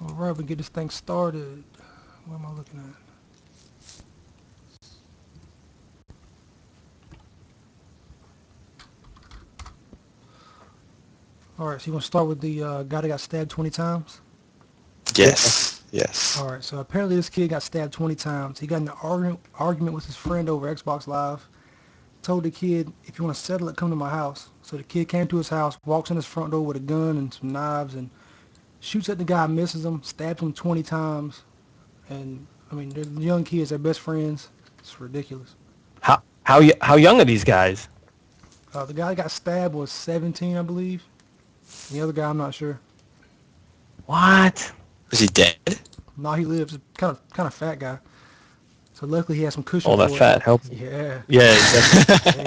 All right, we get this thing started. What am I looking at? All right, so you want to start with the guy that got stabbed 20 times? Yes. Yes. All right, so apparently this kid got stabbed 20 times. He got in an argument with his friend over Xbox Live. Told the kid, if you want to settle it, come to my house. So the kid came to his house, walks in his front door with a gun and some knives, and shoots at the guy, misses him, stabs him 20 times. And, I mean, they're young kids, they're best friends. It's ridiculous. How young are these guys? The guy that got stabbed was 17, I believe. And the other guy, I'm not sure. What? Is he dead? No, he lives. Kind of fat guy. So luckily he has some cushion. Oh, that for fat it. helps. Yeah. Yeah,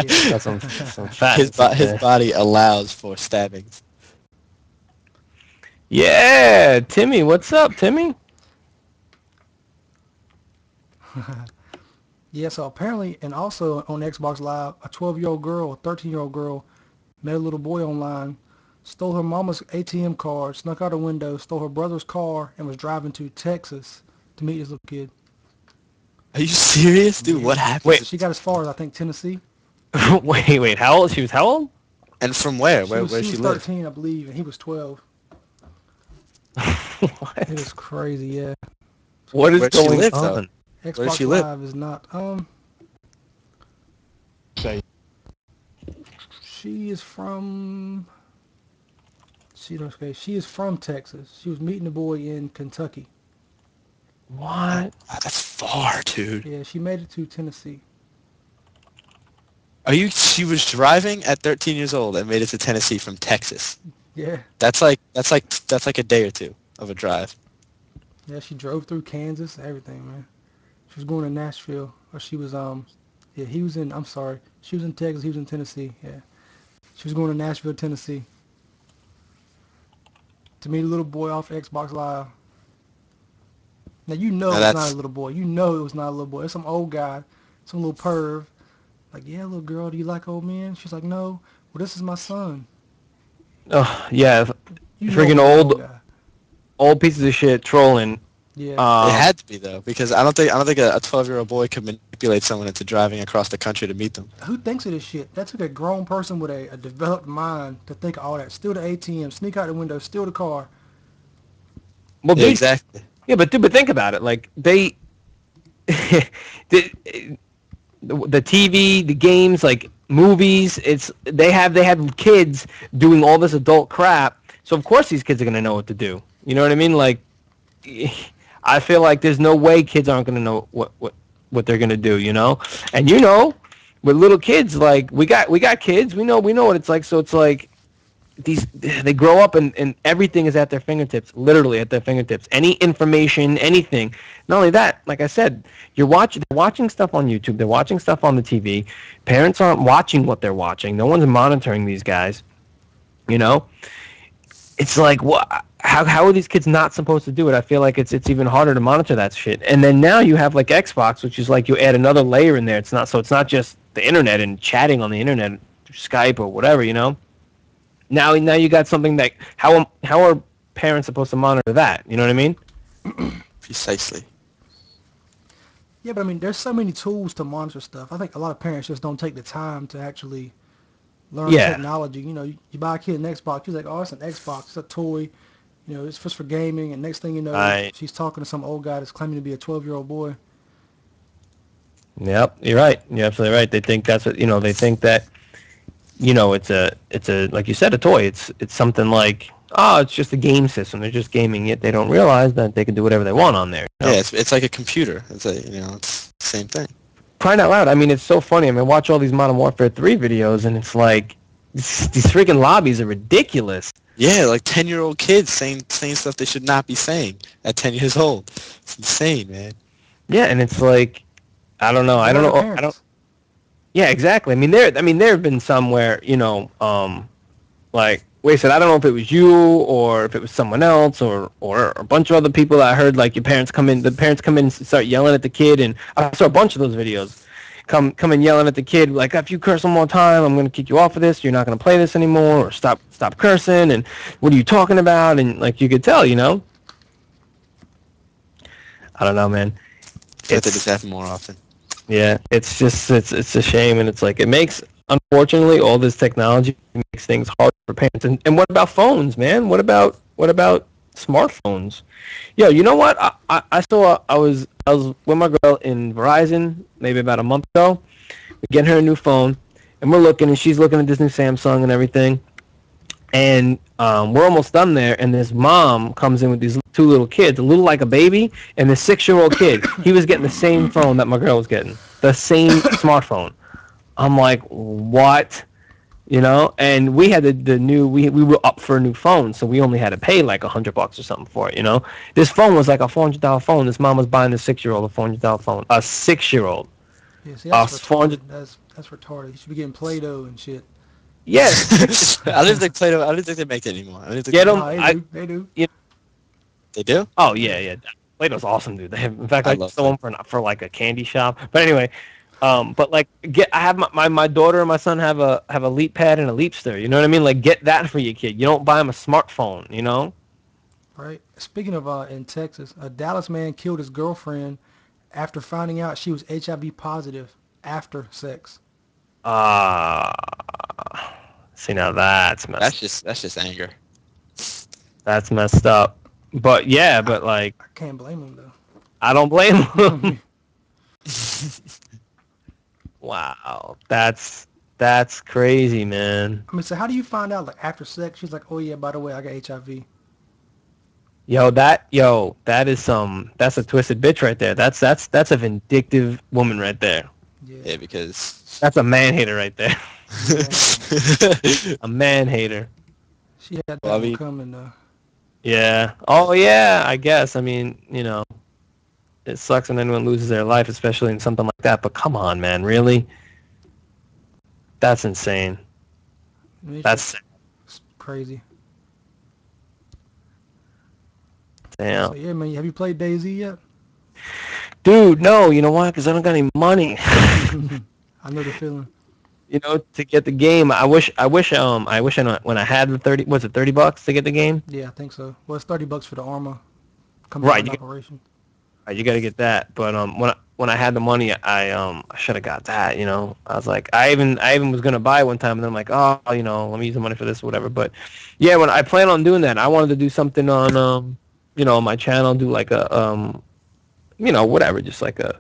he's got some fat. His body allows for stabbings. Yeah, Timmy, what's up, Timmy? Yeah, so apparently, and also on Xbox Live, a 12-year-old girl, a 13-year-old girl, met a little boy online, stole her mama's ATM card, snuck out a window, stole her brother's car, and was driving to Texas to meet this little kid. Are you serious, dude? Yeah. What happened? Wait, she got as far as, I think, Tennessee. wait, how old? She was how old? And from where? She was she live? 13, I believe, and he was 12. What? It was crazy, yeah. What is Where'd she going live, on? though? Xbox Where does she live? Live is not, she is from, she is from Texas. She was meeting the boy in Kentucky. What? Wow, that's far, dude. Yeah, she made it to Tennessee. She was driving at 13 years old and made it to Tennessee from Texas. Yeah. That's like a day or two of a drive. Yeah, she drove through Kansas, everything, man. She was going to Nashville, or she was, yeah, he was in, I'm sorry, she was in Texas, he was in Tennessee, yeah. She was going to Nashville, Tennessee to meet a little boy off Xbox Live. Now, you know it's not a little boy. You know it was not a little boy. It's some old guy, some little perv. Like, yeah, little girl, do you like old men? She's like, no. Well, this is my son. Oh, yeah, You freaking old pieces of shit trolling. Yeah. It had to be though, because I don't think a 12-year-old boy could manipulate someone into driving across the country to meet them. Who thinks of this shit? That took a grown person with a developed mind to think of all that. Steal the ATM, sneak out the window, steal the car. Well, Yeah, exactly. Yeah, but think about it. Like the TV, the games, like movies. They have kids doing all this adult crap. So of course these kids are gonna know what to do. You know what I mean? Like, I feel like there's no way kids aren't gonna know what they're gonna do. You know, and with little kids, like we got kids. We know what it's like. So it's like they grow up and everything is at their fingertips, literally at their fingertips. Any information, anything. Not only that, like I said, they're watching stuff on YouTube. They're watching stuff on the TV. Parents aren't watching what they're watching. No one's monitoring these guys. You know, it's like what? How are these kids not supposed to do it? I feel like it's even harder to monitor that shit. And then now you have like Xbox, which is like you add another layer in there. It's not just the internet and chatting on the internet through Skype or whatever. You know. Now you got something that how are parents supposed to monitor that? You know what I mean? Precisely. Yeah, but I mean, there's so many tools to monitor stuff. I think a lot of parents just don't take the time to actually learn technology. You know, you buy a kid an Xbox, he's like, oh, it's an Xbox, it's a toy. You know, it's just for gaming, and next thing you know, she's talking to some old guy that's claiming to be a 12-year-old boy. Yep, you're right. You're absolutely right. They think that's what they think that. It's a like you said, a toy. It's something like, oh, it's just a game system. They're just gaming it. They don't realize that they can do whatever they want on there. You know? Yeah, it's like a computer. It's it's the same thing. Crying out loud. I mean, it's so funny. I mean, watch all these Modern Warfare 3 videos, and it's like these freaking lobbies are ridiculous. Yeah, like 10-year-old kids saying stuff they should not be saying at 10 years old. It's insane, man. Yeah, and it's like, I don't know. Yeah, exactly. I mean, there have been some where, like, wait a second, I don't know if it was you or if it was someone else or a bunch of other people that I heard, like, the parents come in and start yelling at the kid, and I saw a bunch of those videos. Come in yelling at the kid, like, if you curse one more time, I'm going to kick you off of this, you're not going to play this anymore, or stop cursing, and what are you talking about? And, like, you could tell, I don't know, man. That just happen more often. Yeah, it's just it's a shame, and it's like it makes, unfortunately, all this technology makes things hard for parents. And what about phones, man? What about smartphones? Yo, you know what? I saw I was with my girl in Verizon maybe about a month ago. We're getting her a new phone, and we're looking, and she's looking at this new Samsung and everything. And we're almost done there, and this mom comes in with these two little kids, a little like a baby, and the 6-year-old kid. He was getting the same phone that my girl was getting, the same smartphone. I'm like, what? You know? And we had the new, we were up for a new phone, so we only had to pay like $100 or something for it, you know? This phone was like a $400 phone. This mom was buying the 6-year-old a $400 phone. A 6-year-old. Yeah, see, that's retarded. That's retarded. You should be getting Play-Doh and shit. Yes. I don't think Play-Doh. I don't think they make that anymore. I don't think Get them. They do. They do? Oh yeah. Play-Doh's awesome, dude. They have, in fact, I stole them for like a candy shop. But anyway, but like I have my daughter and my son have a Leap Pad and a Leapster. You know what I mean? Like get that for your kid. You don't buy them a smartphone. You know? Right. Speaking of in Texas, a Dallas man killed his girlfriend after finding out she was HIV positive after sex. See, now that's messed. That's just anger. That's messed up. But yeah, but like I can't blame him though. I don't blame him. Wow, that's crazy, man. I mean, so how do you find out like after sex? She's like, oh yeah, by the way, I got HIV. That is that's a twisted bitch right there. That's a vindictive woman right there. Yeah, because that's a man hater right there. A man hater. She had that one coming though. Yeah. Oh yeah. I guess. I mean, you know, it sucks when anyone loses their life, especially in something like that. But come on, man, really? That's insane. That's crazy. Damn. So, yeah, man. Have you played DayZ yet? Dude, no. You know why? Because I don't got any money. I know the feeling. You know, to get the game, I wish when I had the 30, was it $30 to get the game? Yeah, I think so. Well, it's $30 for the armor. Right. Operation. Right, you got to get that. But when I had the money, I should have got that. You know, I was like, I even was gonna buy it one time, and then I'm like, oh, you know, let me use the money for this or whatever. But yeah, when I plan on doing that, I wanted to do something on you know, on my channel, do like a you know, whatever, just like a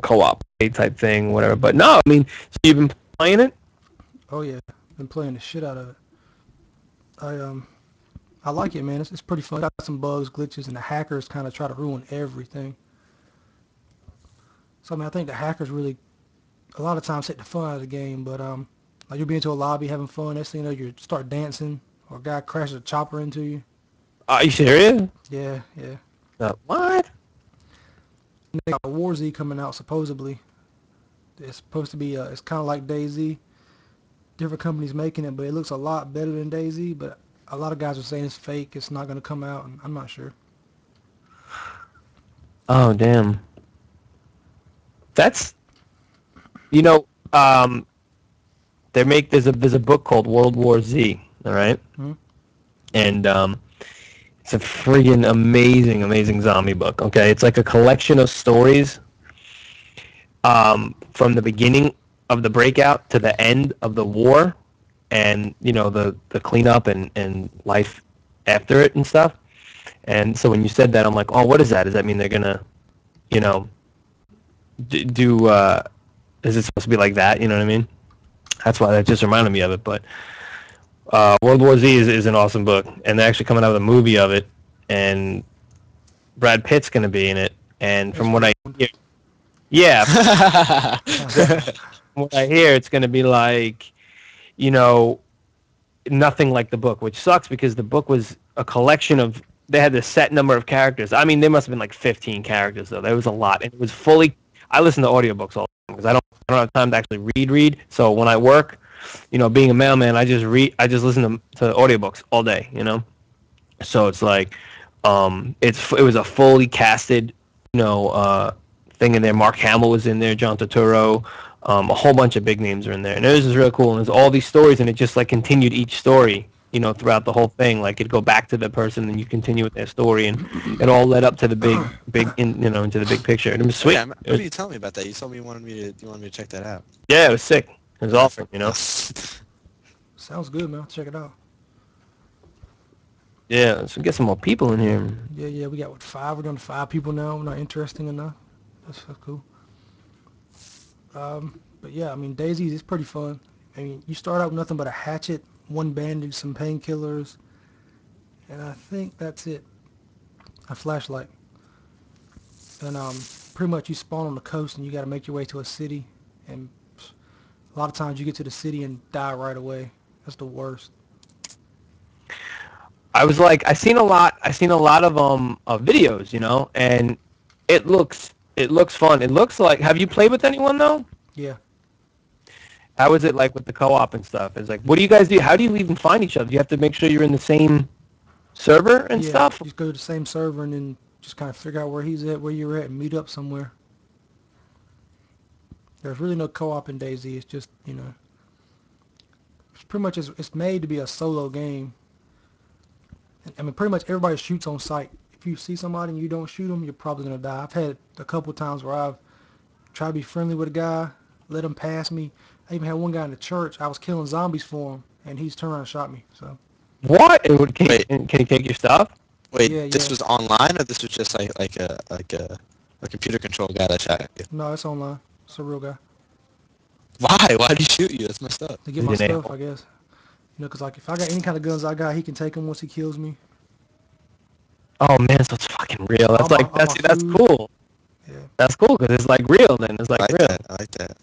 co-op type thing, whatever. But no, I mean, so you've been playing it? Oh yeah, been playing the shit out of it. I like it, man. It's pretty fun. Got some bugs, glitches, and the hackers kind of try to ruin everything. So I mean, I think the hackers really, a lot of times, take the fun out of the game. But like you'll be into a lobby having fun. Next thing you know, you start dancing, or a guy crashes a chopper into you. Are you serious? Yeah. What? They got War Z coming out supposedly. It's supposed to be it's kind of like DayZ. Different companies making it, but it looks a lot better than DayZ. But a lot of guys are saying it's fake. It's not going to come out. And I'm not sure. Oh damn. That's, you know, there's a book called World War Z. All right? Mm-hmm. And it's a friggin' amazing zombie book. Okay, it's like a collection of stories from the beginning of the breakout to the end of the war, and you know the cleanup and life after it and stuff. And so when you said that, I'm like, oh, what is that? Does that mean they're gonna, you know, do? Is it supposed to be like that? You know what I mean? That's why that just reminded me of it. But World War Z is an awesome book, and they're actually coming out with a movie of it, and Brad Pitt's going to be in it. And from what I hear, yeah, from what I hear, it's going to be like, you know, nothing like the book, which sucks because the book was a collection of. They had this set number of characters. I mean, there must have been like 15 characters though. There was a lot, and it was fully. I listen to audiobooks all the time because I don't have time to actually read. So when I work, you know, being a mailman, I just listen to audiobooks all day, you know. So it's like, it was a fully casted, you know, thing in there. Mark Hamill was in there, John Turturro, a whole bunch of big names are in there, and it was just real cool. And there's all these stories, and it just like continued each story throughout the whole thing. Like it'd go back to the person, and you continue with their story, and it all led up to the into the big picture. And it was Oh, sweet. yeah, I remember you telling me about that. You told me you wanted me to check that out. Yeah, it was sick. It was Yeah, I awesome. Sounds good, man. Check it out. Yeah, let's get some more people in here. Yeah. We got 5. We're down to 5 people now. We're not interesting enough. That's cool. But yeah, I mean, Daisy is pretty fun. I mean, you start out with nothing but a hatchet, 1 bandage, some painkillers, and I think that's it. A flashlight. And pretty much you spawn on the coast and you got to make your way to a city. And a lot of times you get to the city and die right away. That's the worst. I was like, I seen a lot of videos, and it looks fun. It looks like, have you played with anyone though? Yeah. How is it like with the co-op and stuff? It's like, what do you guys do? How do you even find each other? You have to make sure you're in the same server and stuff? You just go to the same server and then just kind of figure out where he's at, where you're at, and meet up somewhere. There's really no co-op in DayZ. It's just, it's pretty much, it's made to be a solo game. I mean, pretty much everybody shoots on sight. If you see somebody and you don't shoot them, you're probably going to die. I've had a couple times where I've tried to be friendly with a guy, let him pass me. I even had one guy in the church. I was killing zombies for him, and he's turned around and shot me. So. What? Can he take your stuff? Wait, Yeah, this was online, or this was just like a computer control guy that shot you? No, it's online. It's a real guy. Why? Why did he shoot you? That's messed up. To get my stuff, I guess. Because like if I got any kind of guns I got, he can take them once he kills me. Oh man, so it's fucking real. That's that's cool. Yeah. That's cool because it's like real. Then it's like real. I like that.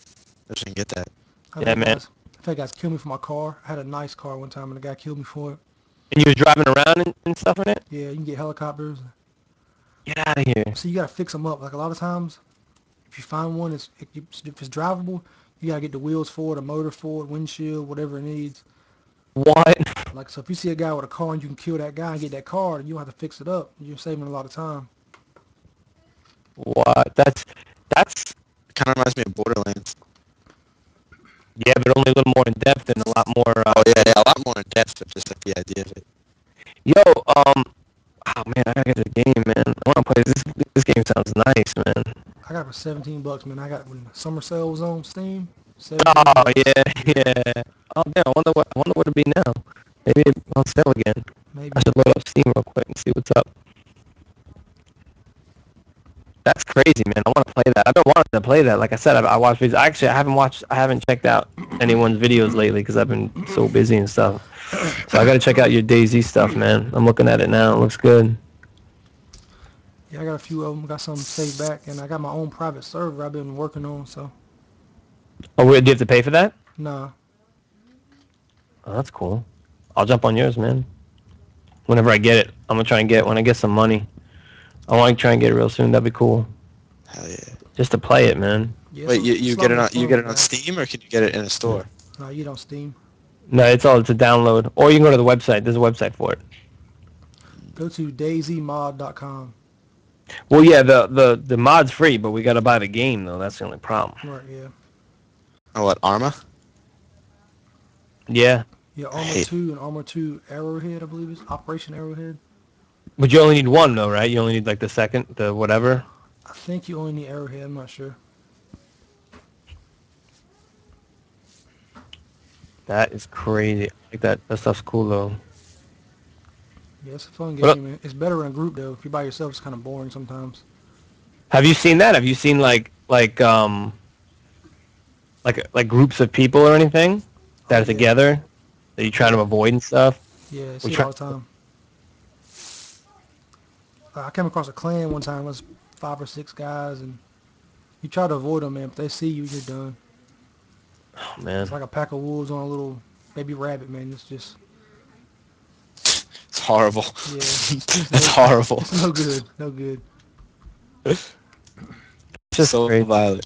I just didn't get that. Yeah, man. I've had guys kill me for my car. I had a nice car one time, and the guy killed me for it. And you was driving around and stuff in it? Yeah, you can get helicopters. Get out of here. So you gotta fix them up. Like a lot of times, if you find one, if it's drivable, you gotta get the wheels forward, a motor forward, windshield, whatever it needs. What? Like, so if you see a guy with a car and you can kill that guy and get that car, you don't have to fix it up. You're saving a lot of time. What? That's Kind of reminds me of Borderlands. Yeah, but only a little more in depth and a lot more. Oh yeah, a lot more in depth, but just like the idea of it. Yo, oh man, I gotta get the game, man. I wanna play this. This game sounds nice, man. I got it for $17, man. I got it when the summer sale was on Steam. Oh yeah. Oh damn, I wonder what it'll be now. Maybe it's on sale again. Maybe. I should load up Steam real quick and see what's up. That's crazy, man. I want to play that. I've been wanting to play that. Like I said, I watch videos. Actually, I haven't checked out anyone's videos lately because I've been so busy and stuff. So I got to check out your DayZ stuff, man. I'm looking at it now. It looks good. Yeah, I got a few of them. Got some saved back, and I got my own private server I've been working on. So. Oh, do you have to pay for that? Nah. Oh, that's cool. I'll jump on yours, man. Whenever I get it, I'm gonna try and get it when I get some money. I want to try and get it real soon. That'd be cool. Hell yeah. Just to play it, man. Yeah, wait, you get it on Steam, or can you get it in a store? No, you don't Steam. No, it's a download, or you can go to the website. There's a website for it. Go to dayzmod.com. Well, yeah, the mod's free, but we gotta buy the game though. That's the only problem. Right, yeah. Oh, what, Arma? Yeah. Yeah, Armor 2 and Armor 2 Arrowhead, I believe it's Operation Arrowhead. But you only need one though, right? You only need like the whatever. I think you only need Arrowhead. I'm not sure. That is crazy. I like that. That stuff's cool though. Yeah, it's a fun game, man. It's better in a group though. If you're by yourself, it's kind of boring sometimes. Have you seen that? Have you seen like groups of people or anything that are together that you try to avoid and stuff? Yeah, I see it all the time. I came across a clan one time. It was 5 or 6 guys, and you try to avoid them, man. If they see you, you're done. Oh man, it's like a pack of wolves on a little baby rabbit, man. It's just. It's horrible. Yeah, That's horrible. It's no good. No good. It's just so crazy. violent.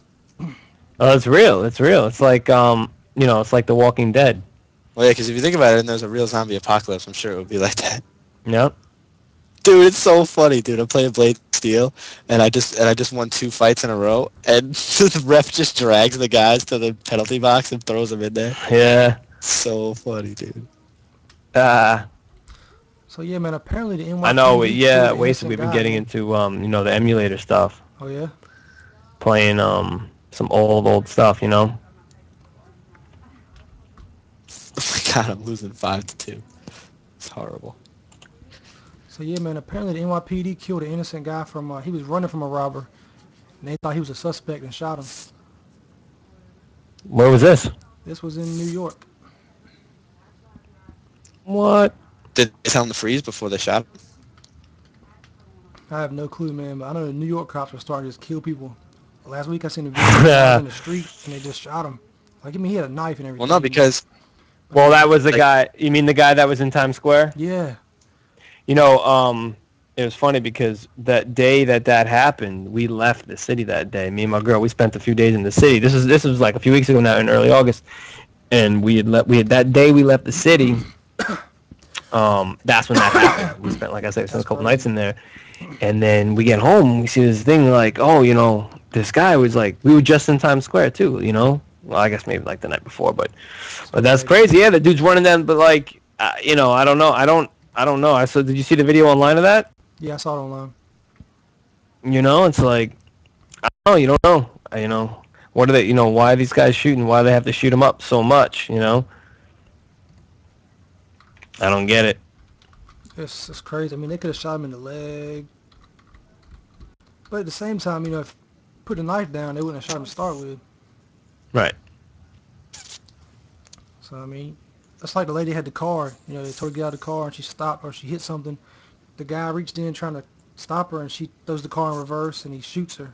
Oh, it's real. It's real. It's like it's like The Walking Dead. Well, yeah, because if you think about it, and there's a real zombie apocalypse, I'm sure it would be like that. Yep. Dude, it's so funny, dude. I'm playing Blade Steel, and I just won 2 fights in a row, and the ref just drags the guys to the penalty box and throws them in there. Yeah. So funny, dude. Uh, So yeah, man. Apparently the I know. NYPD killed Yeah, an Wasted. innocent We've been guy, getting man. into the emulator stuff, Oh yeah. playing some old stuff. Oh my god, I'm losing 5-2. It's horrible. So yeah, man. Apparently the NYPD killed an innocent guy from. He was running from a robber, and they thought he was a suspect and shot him. Where was this? This was in New York. What? Did they tell him to freeze before they shot him? I have no clue, man. But I know the New York cops are starting to just kill people. Last week I seen a video of a guy was in the street and they just shot him. Like I mean, he had a knife and Well, no, everything. because But Well, he that just was the like guy. You mean the guy that was in Times Square? yeah. You know, it was funny because that day that happened, we left the city that day. Me and my girl, we spent a few days in the city. This was like a few weeks ago now, in early August, and we had that day we left the city. That's when that happened. We spent, like I said, That's a couple crazy. nights in there, and then we get home, we see this thing like, oh, this guy was like, we were just in Times Square too. Well, I guess maybe like the night before, but that's Crazy. crazy. Yeah, the dude's running down, but like, I don't know. I don't know. Did you see the video online of that? Yeah, I saw it online. It's like, I don't know. You don't know. What are they? Why are these guys shooting? Why do they have to shoot him up so much? I don't get it. It's crazy. I mean, they could have shot him in the leg, but at the same time, if put the knife down, they wouldn't have shot him to start with. Right. So I mean, that's like the lady had the car. They told her to get out of the car and she stopped or she hit something. The guy reached in trying to stop her and she throws the car in reverse and he shoots her.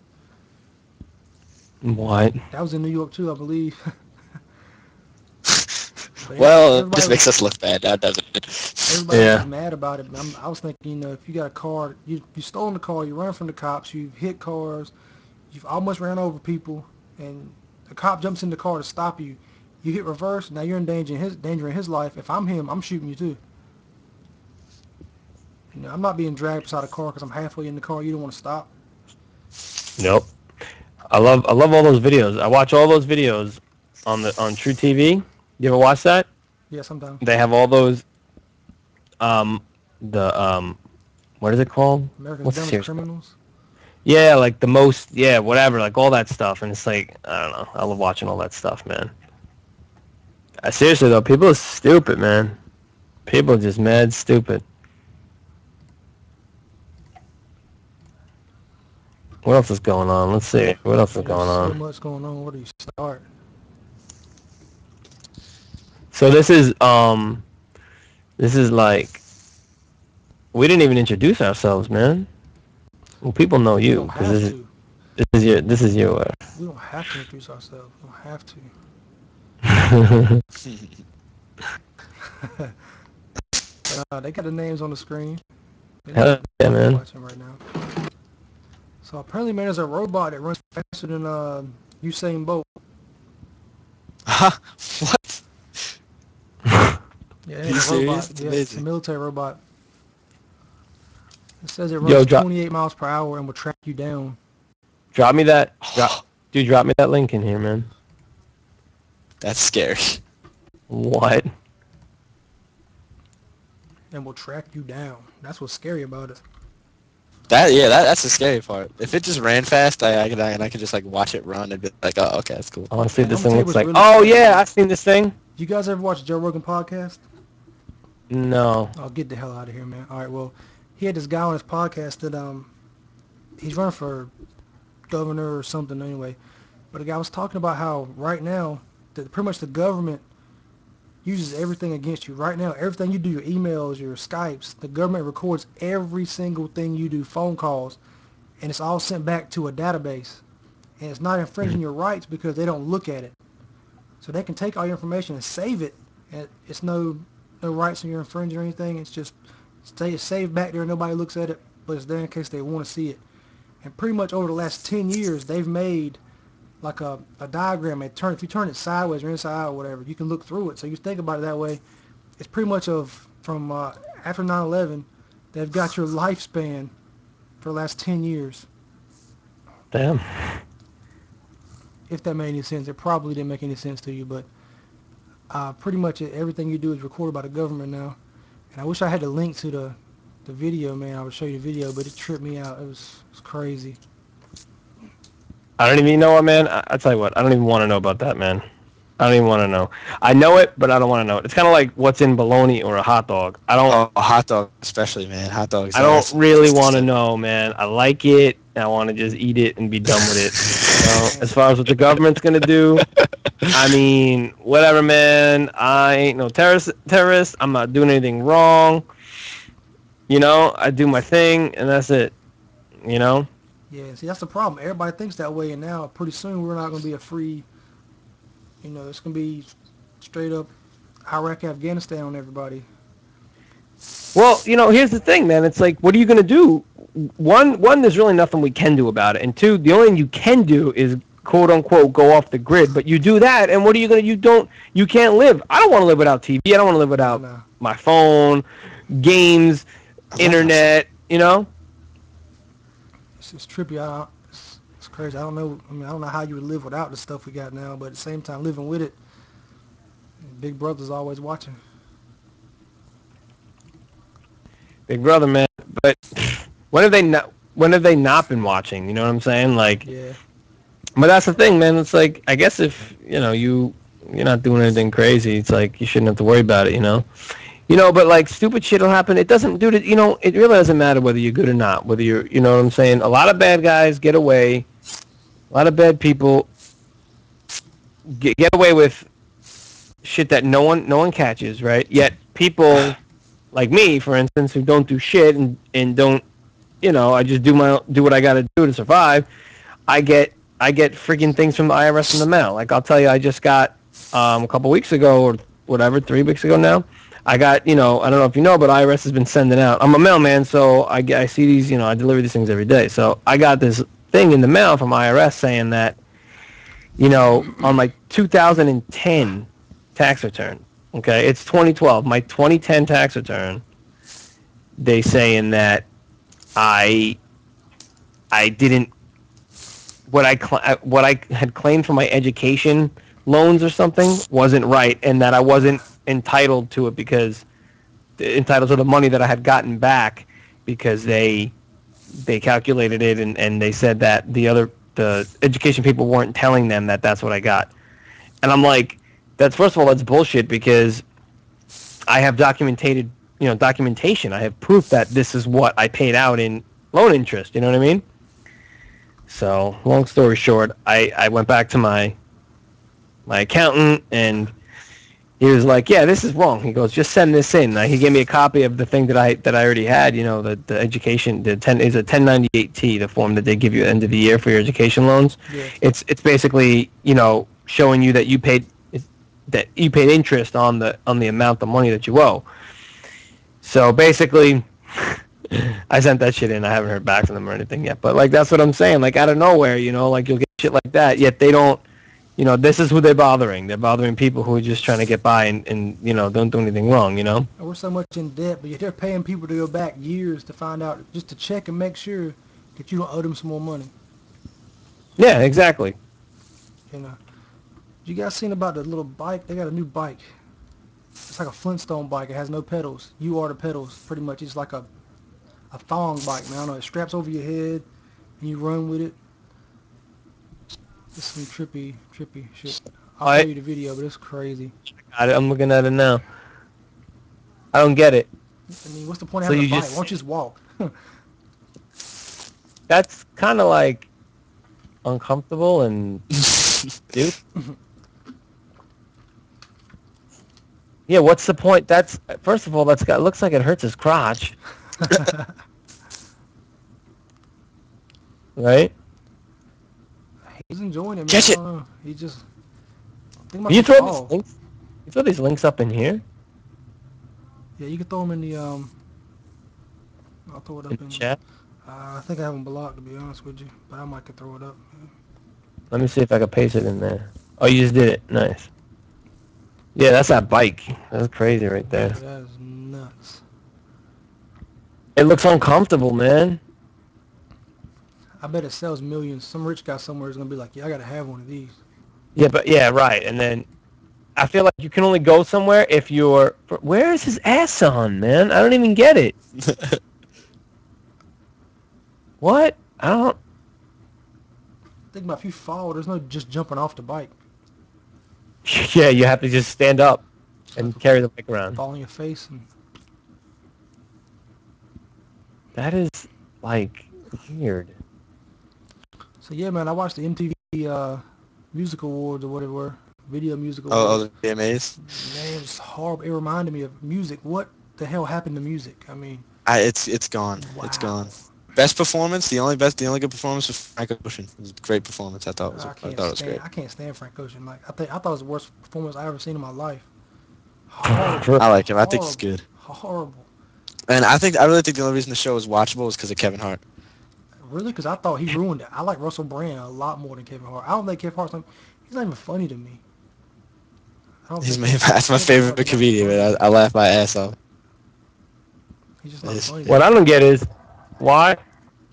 What? That was in New York too, I believe. But well, everybody this was makes us look bad, now doesn't it? everybody was Yeah. just mad about it. I was thinking, if you got a car, you stolen the car, you run from the cops, you've hit cars, you've almost ran over people, and the cop jumps in the car to stop you. You hit reverse, now you're in danger in his life. If I'm him, I'm shooting you too. I'm not being dragged beside a car because I'm halfway in the car. You don't want to stop. Nope. I love all those videos. I watch all those videos on True TV. You ever watch that? Yeah, sometimes. They have all those um the what is it called? America's What's the Dumbest series called? Criminals. Yeah, like the most, yeah, whatever, like all that stuff, and it's like, I don't know. I love watching all that stuff, man. Seriously though, people are stupid, man. People are just mad stupid. What else is going on? Let's see. What else is Man, there's going so on? much going on. Where do you start? So this is like, we didn't even introduce ourselves, man. Well, people know We you don't because have to. this is your. We don't have to introduce ourselves. We don't have to. But they got the names on the screen. They know Hell yeah, what we're man. watching right now. So apparently, man, there's a robot that runs faster than Usain Bolt. Huh? What? Yeah, Are it's you a serious? robot. It's Yeah, it's a amazing. military robot. It says it Yo, runs 28 miles per hour and will track you down. drop me that. Dude, drop me that link in here, man. That's scary. What? And will track you down. That's what's scary about it. That's the scary part. If it just ran fast, I could just like watch it run and be like, oh, okay, that's cool. I want to see what Man, this I'm thing gonna tell you looks what's like. really Oh scary. yeah, I've seen this thing. You guys ever watch Joe Rogan podcast? No. Oh, get the hell out of here, man. All right, well, he had this guy on his podcast that he's running for governor or something anyway. But the guy was talking about how right now, pretty much the government uses everything against you. Right now, everything you do, your emails, your Skypes, the government records every single thing you do, phone calls, and it's all sent back to a database. And it's not infringing your rights because they don't look at it. So they can take all your information and save it. And it's no rights in your infringing or anything. It's just it's saved back there. Nobody looks at it, but it's there in case they want to see it. And pretty much over the last 10 years, they've made like a diagram. If you turn it sideways or inside out or whatever, you can look through it. So you think about it that way. It's pretty much from after 9/11, they've got your lifespan for the last 10 years. Damn. If that made any sense. It probably didn't make any sense to you, but pretty much everything you do is recorded by the government now. And I wish I had the link to the video, man. I would show you the video, but it tripped me out. It was crazy. I don't even you know what, man. I tell you what, I don't even want to know about that, man. I don't even want to know. I know it, but I don't want to know it. It's kind of like what's in bologna or a hot dog. Oh, hot dog especially, man. Hot dogs. I don't really want to know, man. I like it. And I want to just eat it and be done with it. As far as what the government's gonna do, I mean, whatever, man. I ain't no terrorist. I'm not doing anything wrong. I do my thing, and that's it. You know. Yeah, see, that's the problem. Everybody thinks that way, and now pretty soon we're not going to be a free, it's going to be straight up Iraq, Afghanistan on everybody. Well, here's the thing, man. It's like, what are you going to do? One, there's really nothing we can do about it. And two, the only thing you can do is, quote unquote, go off the grid. But you do that, and what are you going to, you can't live. I don't want to live without TV. I don't want to live without my phone, games, internet, It's trippy. It's crazy. I don't know. I mean, I don't know how you would live without the stuff we got now, but at the same time, living with it, Big Brother's always watching. Big Brother, man. But when have they not? When have they not been watching? You know what I'm saying? Like, yeah. But that's the thing, man. It's like, I guess if you're not doing anything crazy, it's like you shouldn't have to worry about it. But like stupid shit will happen. It doesn't do it. It really doesn't matter whether you're good or not. Whether you're, you know what I'm saying. A lot of bad guys get away. A lot of bad people get away with shit that no one catches, right? Yet people like me, for instance, who don't do shit and don't, I just do what I got to do to survive. I get freaking things from the IRS in the mail. Like I'll tell you, I just got a couple weeks ago or whatever, 3 weeks ago now. I got, I don't know if you know, but IRS has been sending out. I'm a mailman, so I see these, I deliver these things every day. So I got this thing in the mail from IRS saying that, on my 2010 tax return, okay, it's 2012, my 2010 tax return, they saying that I didn't, what I had claimed for my education loans or something wasn't right, and that I wasn't entitled to it entitled to the money that I had gotten back because they calculated it and they said that the education people weren't telling them that that's what I got. And I'm like, first of all, that's bullshit because I have documentation. I have proof that this is what I paid out in loan interest. You know what I mean? So long story short, I went back to my accountant and he was like, yeah, this is wrong. He goes, just send this in. He gave me a copy of the thing that I already had, the education, is a 1098-T, the form that they give you at the end of the year for your education loans. Yeah. It's basically, showing you that you paid interest on the amount of money that you owe. So basically, I sent that shit in. I haven't heard back from them or anything yet. But like that's what I'm saying. Like out of nowhere, like you'll get shit like that. Yet they don't. This is who they're bothering. They're bothering people who are just trying to get by and don't do anything wrong, We're so much in debt, but they're paying people to go back years to find out, just to check and make sure that you don't owe them some more money. Yeah, exactly. You guys seen about the little bike? They got a new bike. It's like a Flintstone bike. It has no pedals. You are the pedals, pretty much. It's like a thong bike, man. I don't know. It straps over your head, and you run with it. It's some trippy shit. I'll show you the video, but it's crazy. Got it. I'm looking at it now. I don't get it. I mean, what's the point of having a bike? Why don't you just walk? That's kind of like uncomfortable and dude. Yeah, what's the point? That's first of all, it looks like it hurts his crotch. Right? He's enjoying it, man. Catch it. He just. You throw these links up in here? Yeah, you can throw them in the I'll throw it up in chat. I think I have them blocked, to be honest with you, but I might could throw it up. Let me see if I can paste it in there. Oh, you just did it. Nice. Yeah, that's that bike. That's crazy right there. That is nuts. It looks uncomfortable, man. I bet it sells millions. Some rich guy somewhere is gonna be like, yeah, I gotta have one of these. Yeah, but yeah, right. And then I feel like you can only go somewhere if you're. Where is his ass on, man? I don't even get it. What? I don't. Think about if you fall, there's no just jumping off the bike. Yeah, you have to just stand up and carry the bike around. Fall on your face. And That is like weird. so yeah, man, I watched the MTV Music Awards or whatever, were, Video Music Oh, Awards. the VMAs. Man, it was horrible. It reminded me of music. What the hell happened to music? I mean, It's gone. wow. It's gone. Best performance. The only good performance was Frank Ocean. It was a great performance. I thought it was great. I can't stand Frank Ocean. Like I thought it was the worst performance I ever seen in my life. Horrible. I like him. I think he's good. Horrible. And I really think the only reason the show was watchable was because of Kevin Hart. Really? Because I thought he ruined it. I like Russell Brand a lot more than Kevin Hart. I don't think Kevin Hart's he's not even funny to me. That's my favorite comedian. Man. I laugh my ass off. He's just not funny. What I don't get is why.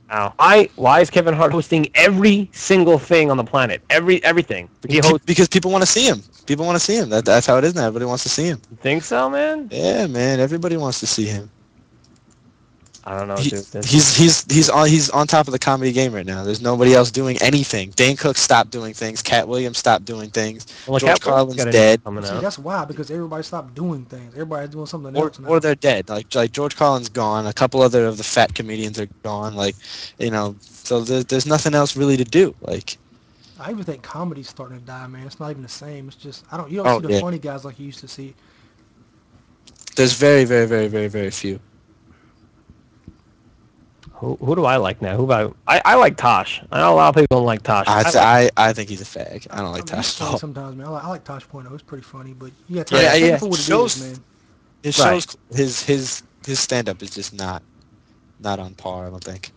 Why is Kevin Hart hosting every single thing on the planet? Everything. Because people want to see him. People want to see him. That's how it is now. Everybody wants to see him. You think so, man? Yeah, man. Everybody wants to see him. I don't know, dude. He's on top of the comedy game right now. There's nobody else doing anything. Dane Cook stopped doing things. Cat Williams stopped doing things. Well, George Carlin's dead. See, that's why, because everybody stopped doing things. Everybody's doing something else now. Or they're dead. Like George Carlin's gone. A couple other of the fat comedians are gone. Like, so there's nothing else really to do. Like, I even think comedy's starting to die, man. It's not even the same. It's just you don't see the funny guys like you used to see. There's very, very, very, very, very few. Who do I like now? I like Tosh. I know a lot of people don't like Tosh. I think he's a fag. I don't like Tosh at all. Sometimes, man. I like Tosh Point. It's pretty funny, but yeah, for what it is, man. His shows, his stand-up is just not on par. I don't think.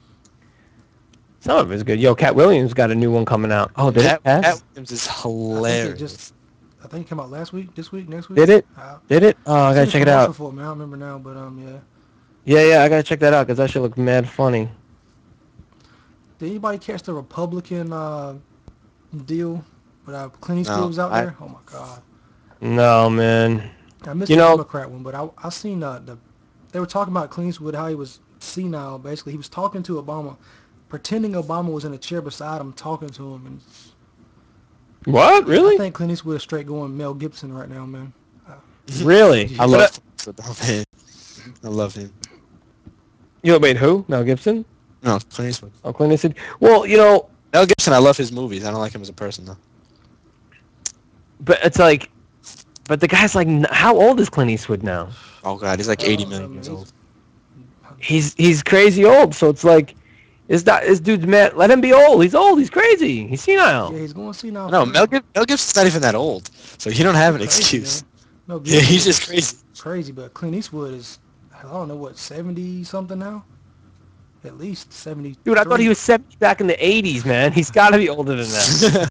Some of it's good. Yo, Cat Williams got a new one coming out. Oh, did it? Cat Williams is hilarious. I think it came out last week, this week, next week. Did it? Did it? Oh, I gotta check it out. I don't remember now, but yeah. Yeah, I gotta check that out because that should look mad funny. Did anybody catch the Republican deal with Clint Eastwood was out there? Oh my God. No, man. I missed the Democrat one, but I seen they were talking about Clint Eastwood, how he was senile. Basically, he was talking to Obama, pretending Obama was in a chair beside him, talking to him. And what? Really? I think Clint Eastwood is straight going Mel Gibson right now, man. Really? I love him. I love him. Wait, who? Mel Gibson? No, Clint Eastwood. Oh, Clint Eastwood. Well, Mel Gibson, I love his movies. I don't like him as a person, though. But it's like, the guy's like, how old is Clint Eastwood now? Oh, God, he's like 80 million years old. He's crazy old, so it's like, this dude's mad. Let him be old. He's old. He's crazy. He's senile. Yeah, he's going senile. No, Mel Gibson's not even that old, so you don't have an excuse. Yeah, he's just crazy. Crazy, but Clint Eastwood is, I don't know what, 70-something now? At least 70. Dude, I thought he was 70 back in the 80s, man. He's got to be older than that.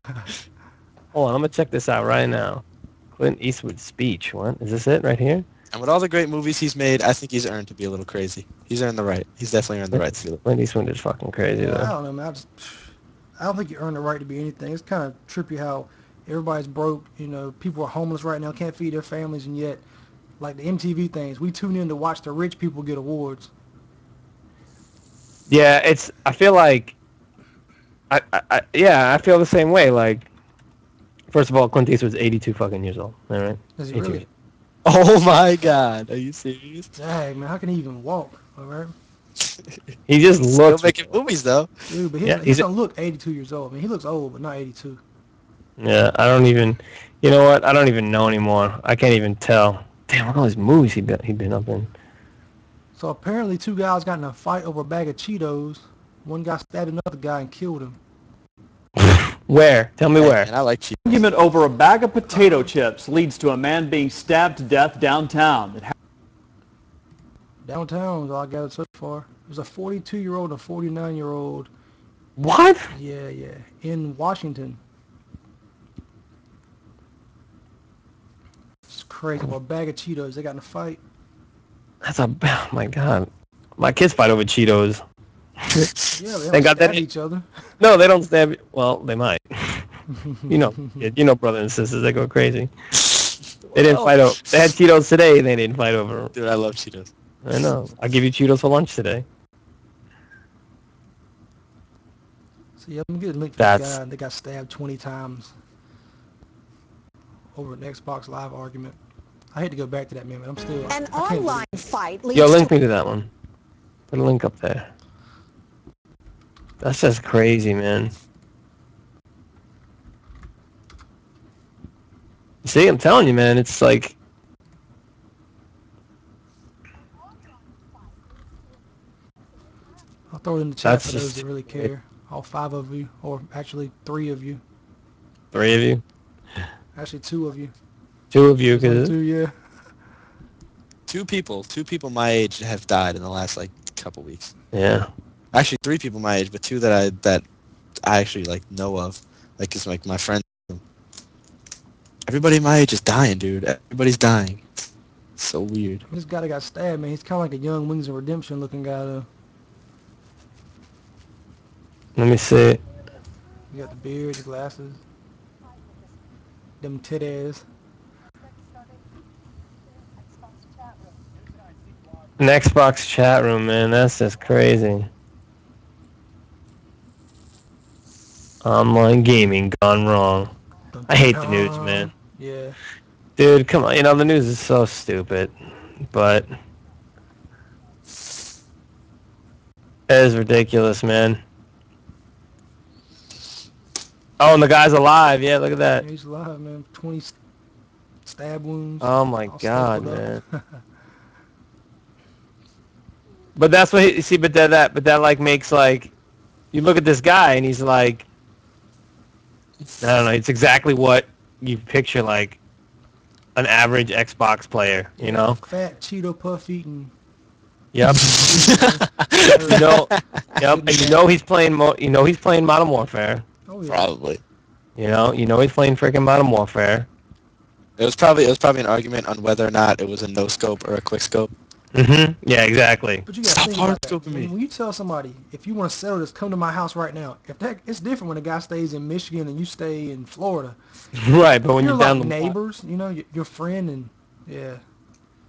Hold on, I'm going to check this out right now. Clint Eastwood's speech. What? Is this it right here? And with all the great movies he's made, I think he's earned to be a little crazy. He's earned the right. He's definitely earned the right to be a little. Clint Eastwood is fucking crazy, though. I don't know, man. I don't think you earn the right to be anything. It's kind of trippy how everybody's broke. People are homeless right now, can't feed their families, and yet, like the MTV things, we tune in to watch the rich people get awards. Yeah, I feel like, I feel the same way. Like, first of all, Clint Eastwood's 82 fucking years old. All right. Is he really? Oh my God! Are you serious? Dang, man, how can he even walk? All right. He just looks. Still making movies though. Dude, but he doesn't look 82 years old. I mean, he looks old, but not 82. Yeah, I don't even. You know what? I don't even know anymore. I can't even tell. Damn, look at all these movies he'd been up in. So apparently 2 guys got in a fight over a bag of Cheetos. One guy stabbed another guy and killed him. Where? Tell me where. Man, I like Cheetos. Argument over a bag of potato chips leads to a man being stabbed to death downtown. Downtown is all I gathered so far. It was a 42-year-old and a 49-year-old. What? Yeah, in Washington. It's crazy. Over a bag of Cheetos. They got in a fight. Oh my God. My kids fight over Cheetos. Yeah, they don't stab each other. No, they don't stab. Well, they might. You know, brother and sisters, they go crazy. They didn't fight over. They had Cheetos today, and they didn't fight over them. Dude, I love Cheetos. I know. I'll give you Cheetos for lunch today. So yeah, I'm getting linked to That's- this guy that got stabbed 20 times over an Xbox Live argument. I hate to go back to that, man, but I'm still... An I can't online fight leads Yo, link to me to that one. Put a link up there. That's just crazy, man. See, I'm telling you, man. It's like... I'll throw it in the chat That's for those just- that really care. All 5 of you, or actually 3 of you. 3 of you? Actually 2 of you. 2 of you, There's only because... 2, yeah. Two people my age have died in the last like couple weeks. Yeah. Actually, 3 people my age, but 2 that I actually like know of. Like, it's like my friends. Everybody my age is dying, dude. Everybody's dying. It's so weird. This guy that got stabbed, man, he's kind of like a young Wings of Redemption looking guy, though. Let me see. You got the beard, the glasses, them titties. An Xbox chat room, man. That's just crazy. Online gaming gone wrong. Dun, I hate dun, the news, dun. man. Yeah. Dude, come on. You know, the news is so stupid. But... it is ridiculous, man. Oh, and the guy's alive. Yeah, look at that. Yeah, he's alive, man. 20 stab wounds. Oh, my all God, stapled man. up. But that's what you see. But that like makes like, you look at this guy and he's like, I don't know. It's exactly what you picture like an average Xbox player. You know? Fat Cheeto puff eating. Yep. you know. Yep. And you know he's playing. He's playing Modern Warfare. Oh yeah. Probably. You know he's playing freaking Modern Warfare. It was probably an argument on whether or not it was a no scope or a quick scope. Mm-hmm. Yeah, exactly. But you gotta Stop think about that. hard-scoping me. When you tell somebody, if you want to settle this, come to my house right now. If that, it's different when a guy stays in Michigan and you stay in Florida. Right, but when You're you're down like the neighbors, you know, your friend, and yeah.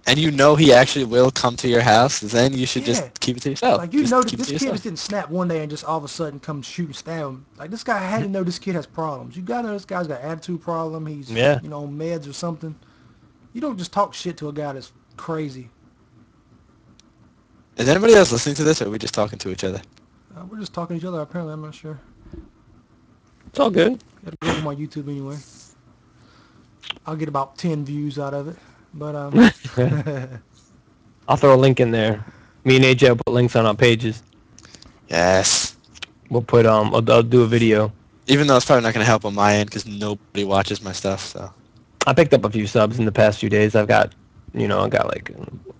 And you know he actually will come to your house, then you should Yeah. just keep it to yourself. Like, you Just know that keep it this to kid yourself. just didn't snap one day and just all of a sudden come shoot and stab him. Like, this guy had to know this kid has problems. You gotta know this guy's got an attitude problem. He's, Yeah. you know, on meds or something. You don't just talk shit to a guy that's crazy. Is anybody else listening to this, or are we just talking to each other? We're just talking to each other, apparently. I'm not sure. It's all good. Gotta go to my YouTube anyway. I'll get about 10 views out of it. But, I'll throw a link in there. Me and AJ will put links on our pages. Yes. We'll put I'll do a video. Even though it's probably not going to help on my end because nobody watches my stuff, so. I picked up a few subs in the past few days. I got like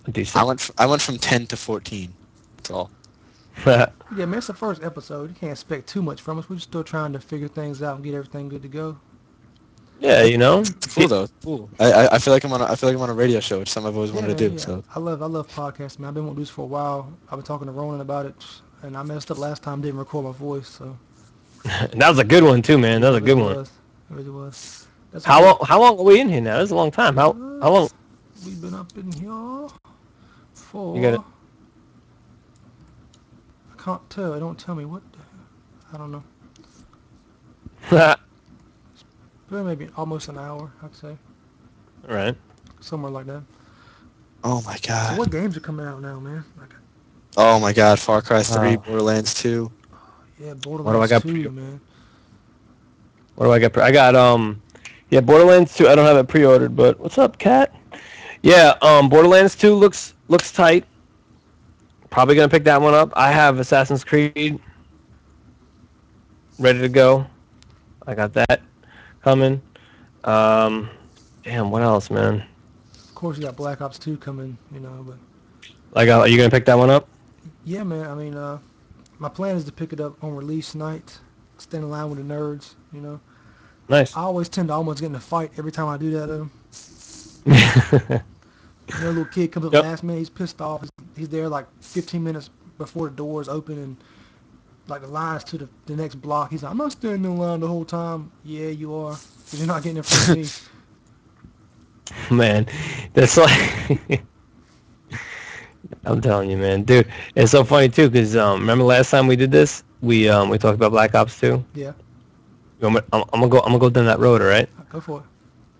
a decent. I went from 10 to 14. That's all. yeah, man, it's the first episode. You can't expect too much from us. We're just still trying to figure things out and get everything good to go. Yeah, you know. It's cool though. It's cool. I feel like I'm on a radio show, which some I've always wanted to do. Yeah. So I love podcasting, man. I've been wanting to do this for a while. I've been talking to Ronan about it, and I messed up last time. Didn't record my voice, so. That was a good one too, man. That was a good one. It really was. That's How long are we in here now? That's a long time. How long? We've been up in here for. You got it. I can't tell. It don't tell me what. I don't know. But maybe almost an hour, I'd say. Right. Somewhere like that. oh my So god. what games are coming out now, man? Like, Oh my god. Far Cry 3, Oh. Borderlands 2. yeah, do I Borderlands got 2, for- man. What do I got? I got yeah, Borderlands 2. I don't have it pre-ordered, but what's up, Cat? Yeah, Borderlands 2 looks tight. Probably gonna pick that one up. I have Assassin's Creed ready to go. I got that coming. Damn, what else, man? Of course, you got Black Ops 2 coming, you know, but. Like, are you gonna pick that one up? Yeah, man. I mean, my plan is to pick it up on release night, stand in line with the nerds, you know. Nice. I always tend to almost get in a fight every time I do that. You know, little kid comes up Yep. last minute, he's pissed off. He's there like 15 minutes before the doors open and like the line's to the next block. He's like, I'm not standing in line the whole time. Yeah, you are, because you're not getting in front of me. Man, that's like I'm telling you, man, dude. It's so funny too, because remember last time we did this, we talked about Black Ops 2. Yeah, I'm gonna go down that road, all right? go for it.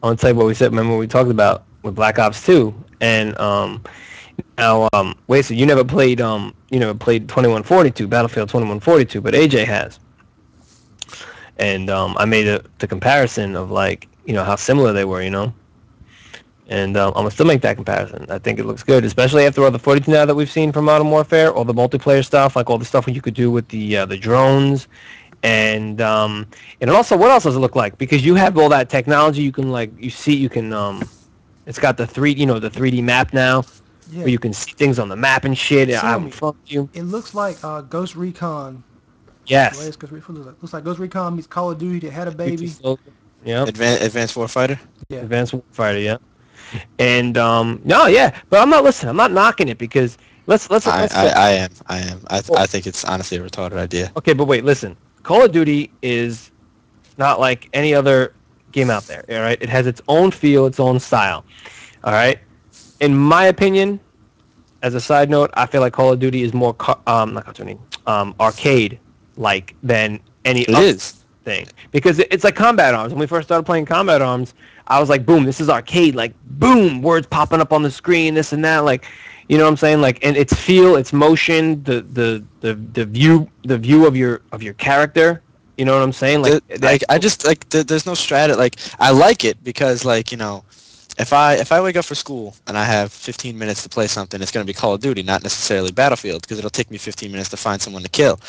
I'm gonna tell you what we said. Remember what we talked about with Black Ops 2, and now wait, so you never played 2142 Battlefield 2142, but AJ has, and I made the comparison of like how similar they were, and I'm gonna still make that comparison. I think it looks good, especially after all the footage now that we've seen from Modern Warfare, all the multiplayer stuff, like all the stuff you could do with the drones, and also what else does it look like? Because you have all that technology, you can it's got the 3D map now, Yeah, where you can see things on the map and shit. Tell I me. haven't fucked you. it looks like Ghost Recon. The way Yes. it's Ghost Recon looks like Ghost Recon meets Call of Duty that had a baby. Yeah. Advanced Warfighter. Yeah, Advanced Warfighter, yeah. And no, yeah, but I'm not knocking it because let's go. I am. I think it's honestly a retarded idea. Okay, but wait, listen. Call of Duty is not like any other game out there, all right? It has its own feel, its own style, all right? In my opinion, as a side note, I feel like Call of Duty is more arcade-like than any It other is. thing. Because it's like Combat Arms. When we first started playing Combat Arms, I was like, boom, this is arcade. Like, boom, words popping up on the screen, this and that. Like, you know what I'm saying? Like, and its feel, its motion, the view of your character. You know what I'm saying? Like, There's no strata. Like, I like it because, like, if I wake up for school and I have 15 minutes to play something, it's going to be Call of Duty, not necessarily Battlefield, because it'll take me 15 minutes to find someone to kill.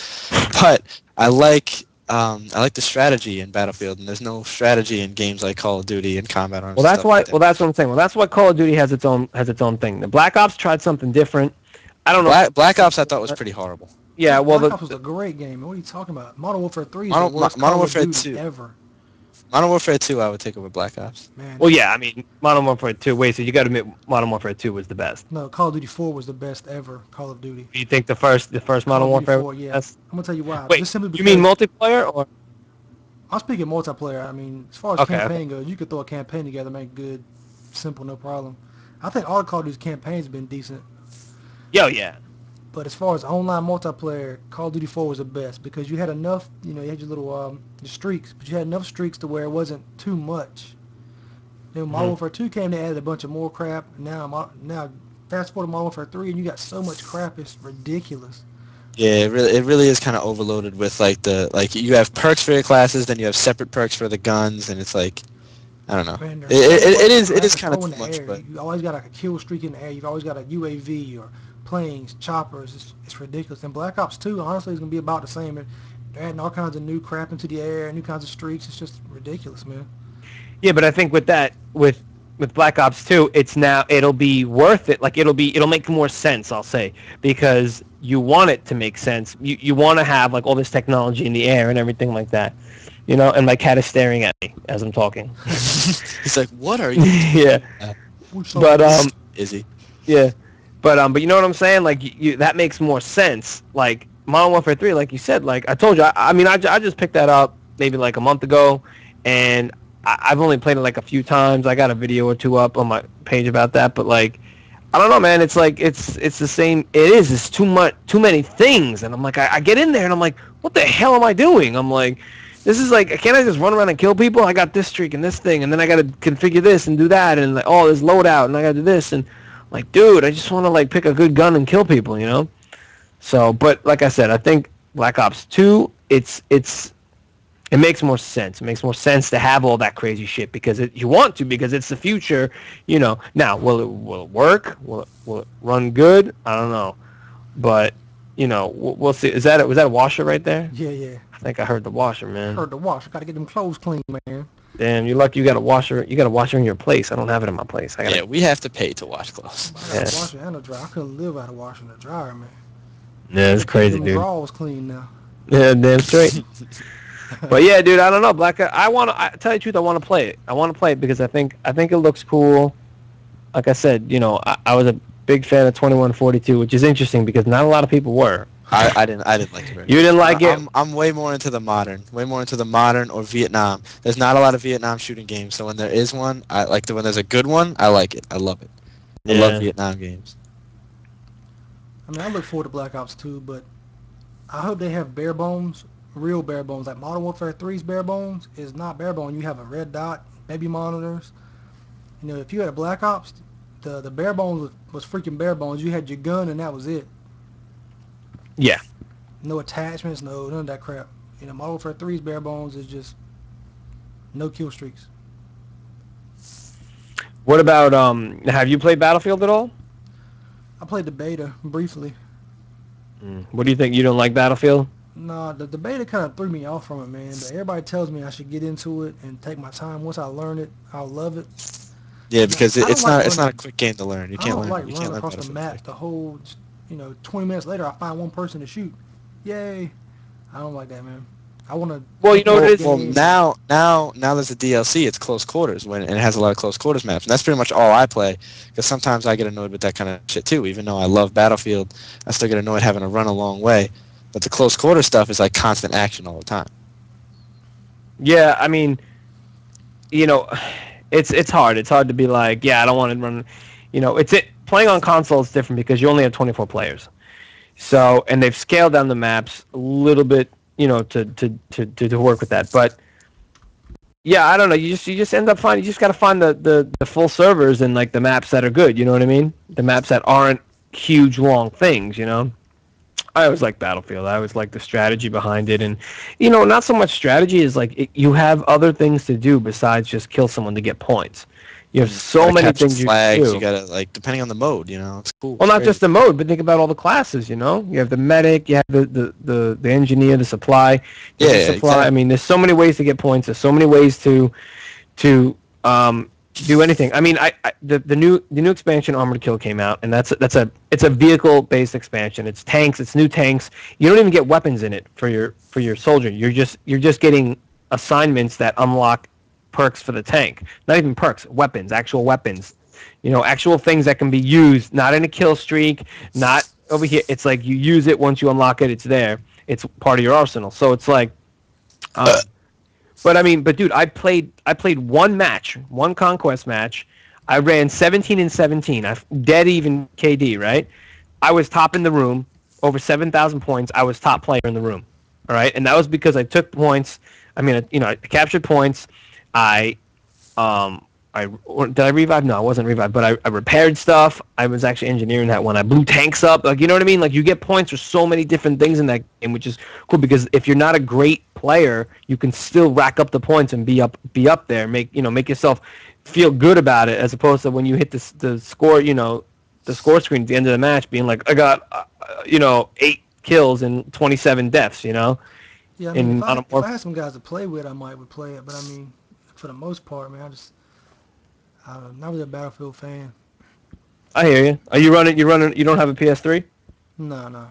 But I like the strategy in Battlefield, and there's no strategy in games like Call of Duty and Combat Arms. well, that's and stuff why. like that. Well, that's what I'm saying. Well, that's why Call of Duty has its own thing. The Black Ops tried something different. I don't know. Black Ops I thought was pretty horrible. Yeah, well, Black Ops was a great game. What are you talking about? Modern Warfare 3 is Modern- the worst Modern Call of Warfare Duty 2. ever. Modern Warfare 2 I would take over Black Ops. Man. well, yeah. I mean, Modern Warfare 2. Wait, so you got to admit, Modern Warfare 2 was the best. No, Call of Duty 4 was the best ever Call of Duty. You think the first Modern Call of Duty Warfare? 4, yeah. was the best? I'm gonna tell you why. Wait, Just simply you because mean multiplayer or? I'm speaking multiplayer. I mean, as far as Okay, campaign goes, you could throw a campaign together, make good, simple, no problem. I think all the Call of Duty's campaigns have been decent. Yo, yeah. But as far as online multiplayer, Call of Duty 4 was the best because you had enough, you had your little your streaks, but you had enough streaks to where it wasn't too much. Then Modern Warfare 2 came, they added a bunch of more crap. Now fast forward to Modern Warfare 3, and you got so much crap, it's ridiculous. Yeah, it really is kind of overloaded with you have perks for your classes, then you have separate perks for the guns, and it's like, I don't know. Man, It is kind of in too the much, air. but You always got a kill streak in the air. You've always got a UAV or planes, choppers. It's ridiculous. And Black Ops 2, honestly, is going to be about the same. They're adding all kinds of new crap into the air, new kinds of streaks. It's just ridiculous, man. Yeah, but I think with that, with Black Ops 2, it'll be worth it. Like it'll make more sense, I'll say, because you want it to make sense. You want to have like all this technology in the air and everything like that. And my cat is staring at me as I'm talking. he's like, "What are you?" Yeah. But is he? Yeah. But you know what I'm saying? Like that makes more sense. Like Modern Warfare 3, like you said, like I told you, I just picked that up maybe like a month ago, and I've only played it like a few times. I got a video or two up on my page about that, but like, I don't know, man. It's like it's the same. It's too many things, and I'm like, I get in there and I'm like, what the hell am I doing? I'm like, this is like, can't I just run around and kill people? I got this streak and this thing, and then I got to configure this and do that, and like, oh, this loadout, and I got to do this, and like, dude, I just want to like pick a good gun and kill people, So, but like I said, I think Black Ops 2, it makes more sense. It makes more sense to have all that crazy shit because you want to, because it's the future, Now, will it work? Will it run good? I don't know, but we'll see. Was that a washer right there? Yeah. I think I heard the washer, man. Heard the wash. I got to get them clothes clean, man. Damn, you're lucky you got a washer. You got a washer in your place. I don't have it in my place. Yeah, we have to pay to wash clothes. I got a washer and a dryer. I couldn't live out of washing and a dryer, man. Yeah, it's crazy, Them dude. drawers clean now. Yeah, damn straight. But yeah, dude, I don't know. I tell you the truth, I want to play it. I want to play it because I think it looks cool. Like I said, I was a big fan of 2142, which is interesting because not a lot of people were. I didn't like it very You much. didn't like it? I'm way more into the modern or Vietnam. There's not a lot of Vietnam shooting games, so when there is one, I like when there's a good one, I like it. I love it. I love Vietnam games. I mean, I look forward to Black Ops 2, but I hope they have bare bones, real bare bones. Like Modern Warfare 3's bare bones is not bare bone. You have a red dot, baby monitors. You know, if you had a Black Ops, the bare bones was freaking bare bones. You had your gun and that was it. Yeah. No attachments, none of that crap. You know, Modern Warfare 3's bare bones is just no kill streaks. What about have you played Battlefield at all? I played the beta briefly. What do you think? You don't like Battlefield? No, the beta kind of threw me off from it, man. But everybody tells me I should get into it and take my time. Once I learn it, I'll love it. Yeah, because I don't it's like not running. a quick game to learn. You I can't don't learn. like You running can't learn across the Battlefield map quick. the whole, 20 minutes later I find one person to shoot. Yay. I don't like that, man. I want to... Well, you know what it is? Well, now there's a DLC. It's close quarters and it has a lot of close quarters maps, and that's pretty much all I play. Because sometimes I get annoyed with that kind of shit too. Even though I love Battlefield, I still get annoyed having to run a long way. But the close quarter stuff is like constant action all the time. Yeah, I mean, it's hard. It's hard to be like, yeah, I don't want to run. Playing on console is different because you only have 24 players. So, and they've scaled down the maps a little bit, to work with that. But yeah, I don't know. You just end up finding. You just got to find the full servers and like the maps that are good. You know what I mean? The maps that aren't huge long things. I always like Battlefield. I always like the strategy behind it, and not so much strategy is like you have other things to do besides just kill someone to get points. You have so many things flags, you can do. You gotta depending on the mode, it's cool. Well, not just the mode, but think about all the classes. You have the medic, you have the engineer, the supply. Exactly. I mean, there's so many ways to get points. There's so many ways to do anything. I mean, the new expansion, Armored Kill, came out, and it's a vehicle based expansion. It's tanks, it's new tanks. You don't even get weapons in it for your soldier. You're just getting assignments that unlock perks for the tank. Not even perks, weapons, actual weapons. Actual things that can be used, not in a kill streak, not over here. It's like you use it once you unlock it. It's there. It's part of your arsenal. So it's like. But dude, I played one conquest match. I ran 17 and 17. I dead even KD, right? I was top in the room, over 7,000 points. I was top player in the room, all right? And that was because I took points. I mean, I captured points. Did I revive? No, I wasn't revived, but I repaired stuff. I was actually engineering that one. I blew tanks up. Like, you know what I mean? Like, you get points for so many different things in that game, which is cool because if you're not a great player, you can still rack up the points and be up there. Make yourself feel good about it, as opposed to when you hit the score, the score screen at the end of the match, being like, I got 8 kills and 27 deaths. Yeah, I mean, if I had some guys to play with, I would play it. But I mean, for the most part, man, I'm not really a Battlefield fan. I hear you. Are you running? You don't have a PS3? No.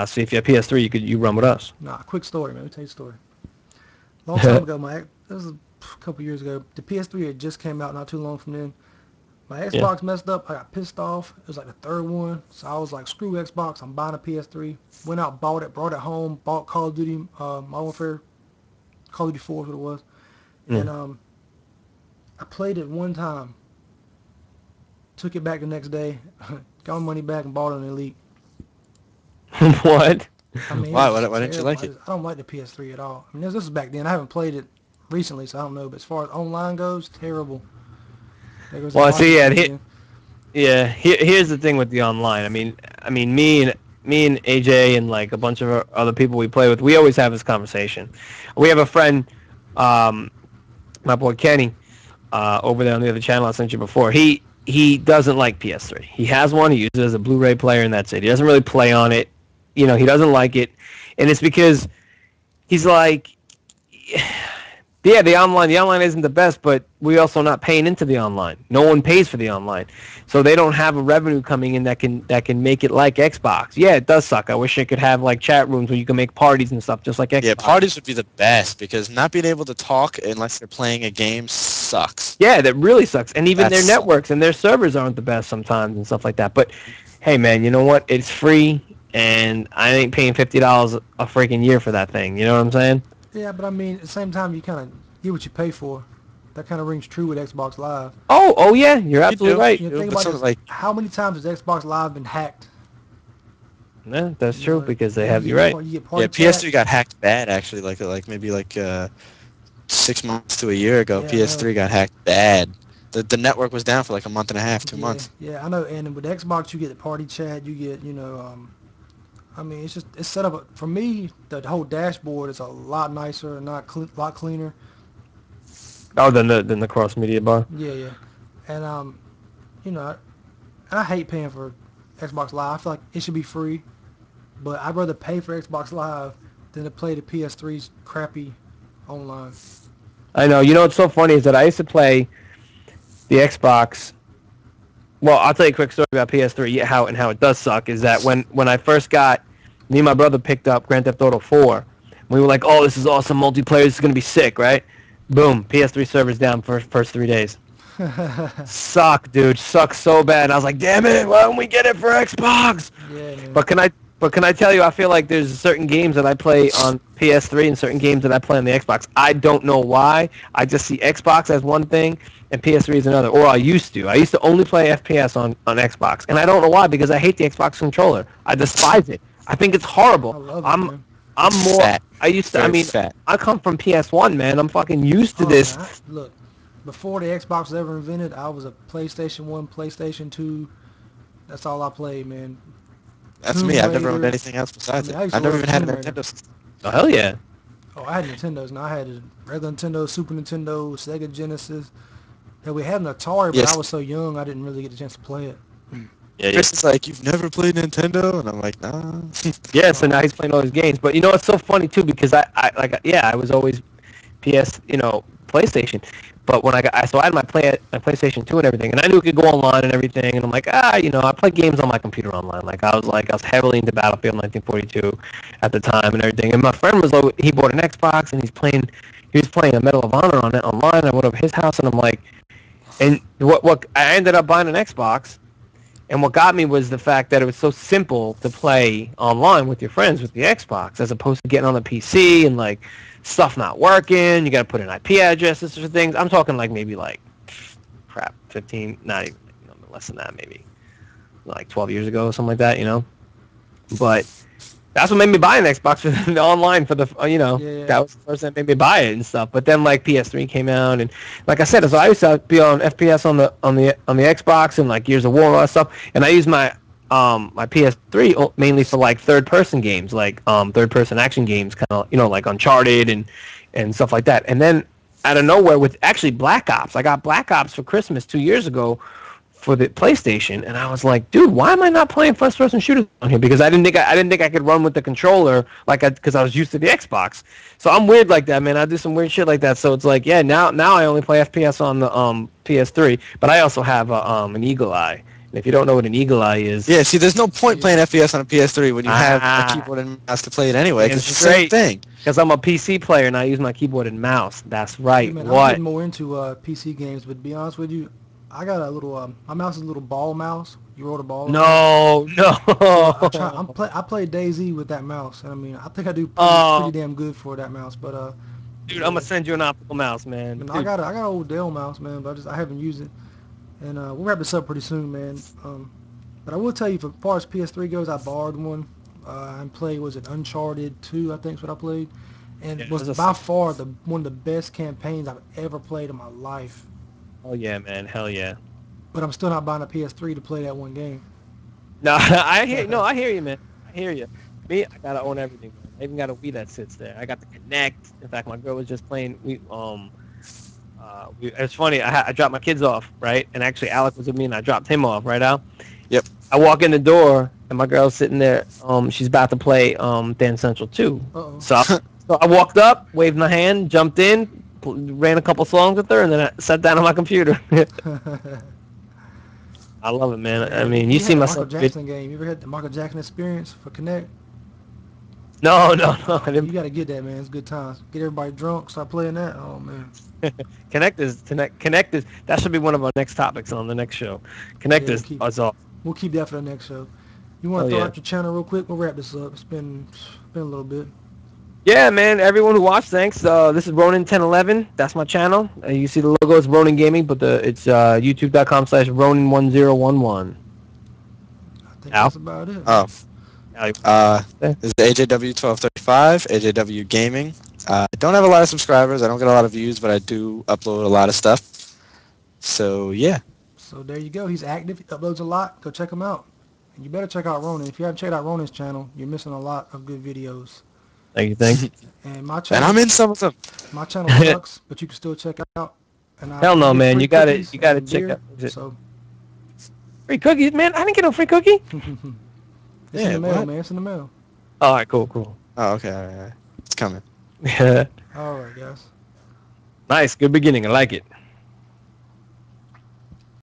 See, if you have PS3, you run with us. Nah, quick story, man. Let me tell you a story. Long time ago, it was a couple years ago. The PS3 had just came out not too long from then. My Xbox messed up. I got pissed off. It was like the third one. So I was like, screw Xbox. I'm buying a PS3. Went out, bought it, brought it home, bought Call of Duty, Modern Warfare, Call of Duty 4 is what it was. And I played it one time. Took it back the next day. Got my money back and bought an Elite. What? I mean, why didn't you like it? I don't like the PS3 at all. I mean, this was back then. I haven't played it recently, so I don't know. But as far as online goes, terrible. Well, see, here's the thing with the online. I mean, me and AJ and like a bunch of other people we play with, we always have this conversation. We have a friend, my boy Kenny, over there on the other channel I sent you before. He doesn't like PS3. He has one. He uses it as a Blu-ray player, and that's it. He doesn't really play on it. He doesn't like it, and it's because he's like, yeah, the online isn't the best, but we're also not paying into the online. No one pays for the online, so they don't have a revenue coming in that can make it like Xbox. Yeah, it does suck. I wish I could have like chat rooms where you can make parties and stuff just like Xbox. Yeah, parties would be the best because not being able to talk unless you're playing a game sucks. Yeah, that really sucks. And even their That's networks and their servers aren't the best sometimes and stuff like that. But hey, man, you know what? It's free. and I ain't paying $50 a freaking year for that thing. You know what I'm saying? Yeah, but I mean, at the same time, you kind of get what you pay for. That kind of rings true with Xbox Live. Oh yeah, you're absolutely do. right. You know, think but about this, like, how many times has Xbox Live been hacked? Yeah, that's You true know, because they have you right. You get yeah, party PS3 chat. got hacked bad actually. Like maybe 6 months to a year ago. Yeah, I PS3 know. got hacked bad. The network was down for like a month and a half, 2 months. Yeah, I know. And with Xbox, you get the party chat. You get, I mean, it's set up for me. The whole dashboard is a lot nicer, and lot cleaner. Oh, then the cross media bar. Yeah, and you know, I hate paying for Xbox Live. I feel like it should be free, but I'd rather pay for Xbox Live than to play the PS3's crappy online. I know. You know what's so funny is that I used to play the Xbox. Well, I'll tell you a quick story about PS3. How it does suck is that when I first got, me and my brother picked up Grand Theft Auto 4. We were like, oh, this is awesome multiplayer. This is gonna be sick, right? Boom, PS3 servers down for first 3 days. Suck, dude. Suck so bad. And I was like, damn it, why don't we get it for Xbox? Yeah, man. But can I tell you, I feel like there's certain games that I play on PS3 and certain games that I play on the Xbox. I don't know why. I just see Xbox as one thing and PS3 as another. Or I used to. I used to only play FPS on Xbox. And I don't know why, because I hate the Xbox controller. I despise it. I think it's horrible. I love it, man. I'm more. Fat. I used to. I Very mean, fat. I come from PS1, man. I'm fucking used to Oh, this. man, look, before the Xbox was ever invented, I was a PlayStation 1, PlayStation 2. That's all I played, man. That's Tomb me. I've never owned Raider. anything else besides I mean, it. I used to I've never love even had a Tomb Raider. Nintendo system. Oh, hell yeah. Oh, I had Nintendos. Now I had a regular Nintendo, Super Nintendo, Sega Genesis. Hell, we had an Atari, but Yes. I was so young I didn't really get a chance to play it. Yeah, Chris is like, you've never played Nintendo? And I'm like, nah. Yeah, so now he's playing all his games. But you know, it's so funny too because I was always PS, PlayStation. But when I had my PlayStation 2 and everything, and I knew it could go online and everything, and I'm like, I play games on my computer online. I was heavily into Battlefield 1942 at the time and everything. And my friend he bought an Xbox and he was playing a Medal of Honor on it online. I went over to his house and I'm like, and what I ended up buying an Xbox. And what got me was the fact that it was so simple to play online with your friends with the Xbox, as opposed to getting on the PC and stuff not working. You got to put in IP addresses for things. I'm talking maybe 15, not even less than that, maybe 12 years ago or something like that, But that's what made me buy an Xbox for the online for the Yeah. That was the first thing that made me buy it and stuff. But then PS3 came out, and like I said, so I used to be on FPS on the Xbox and Gears of War and all that stuff, and I used my my PS3 mainly for third person games, third person action games, kind of like Uncharted and stuff like that. And then out of nowhere, with actually Black Ops, I got Black Ops for Christmas 2 years ago for the PlayStation, and I was like, dude, why am I not playing first-person shooters on here? Because I didn't think I could run with the controller because I was used to the Xbox. So I'm weird like that, man. I do some weird shit like that. So it's now I only play FPS on the PS3, but I also have an Eagle Eye. And if you don't know what an Eagle Eye is, Yeah, see, there's no point playing FPS on a PS3 when you have a keyboard and mouse to play it anyway, because it's the same thing. because I'm a PC player and I use my keyboard and mouse. That's right. Man, I'm What? getting more into PC games, but to be honest with you, I got a little my mouse is a little ball mouse. You roll the ball. No. I play DayZ with that mouse, and I mean, I think I do pretty damn good for that mouse. But Dude, I'm gonna send you an optical mouse, man. I got an old Dell mouse, man, but I haven't used it. And we'll wrap this up pretty soon, man. But I will tell you, as far as PS3 goes, I borrowed one and played. Was it Uncharted 2? I think is what I played, and it was by far one of the best campaigns I've ever played in my life. Oh yeah, man. Hell yeah. But I'm still not buying a PS3 to play that one game. No, I hear you, man. I hear you. Me, I gotta own everything, man. I even got a Wii that sits there. I got the Kinect. In fact, my girl was just playing. It's funny. I dropped my kids off, right? And actually, Alec was with me, and I dropped him off, right, Al? Yep. I walk in the door, and my girl's sitting there. She's about to play Dance Central 2. Uh-oh. So I walked up, waved my hand, jumped in, ran a couple songs with her, and then I sat down on my computer. I love it, man. I mean, you see my myself. Michael Jackson game. You ever had the Michael Jackson experience for Kinect? No, I didn't. You gotta get that, man. It's good times. Get everybody drunk. Start playing that. Oh man. Kinect is. That should be one of our next topics on the next show. Kinect Yeah, is awesome. We'll keep that for the next show. You want Oh, to throw yeah. out your channel real quick? We'll wrap this up. It's been a little bit. Yeah, man. Everyone who watched, thanks. This is Ronin1011. That's my channel. You see the logo is Ronin Gaming, but it's youtube.com/Ronin1011. I think Al? that's about it. Oh, Al, this is AJW1235, AJW Gaming. I don't have a lot of subscribers. I don't get a lot of views, but I do upload a lot of stuff. So yeah. So there you go. He's active. He uploads a lot. Go check him out. And you better check out Ronin. If you haven't checked out Ronin's channel, you're missing a lot of good videos. Thank you, thanks. And my And channel, I'm in some of them. my channel sucks, but you can still check out. And I Hell no, give man. free You gotta cookies check and out. beer, Is it So free cookies, man? I didn't get no free cookie. it's Yeah, in the mail, what? man. It's in the mail. All right, cool. Oh, okay. All right. It's coming. All right, guys. Nice, good beginning. I like it.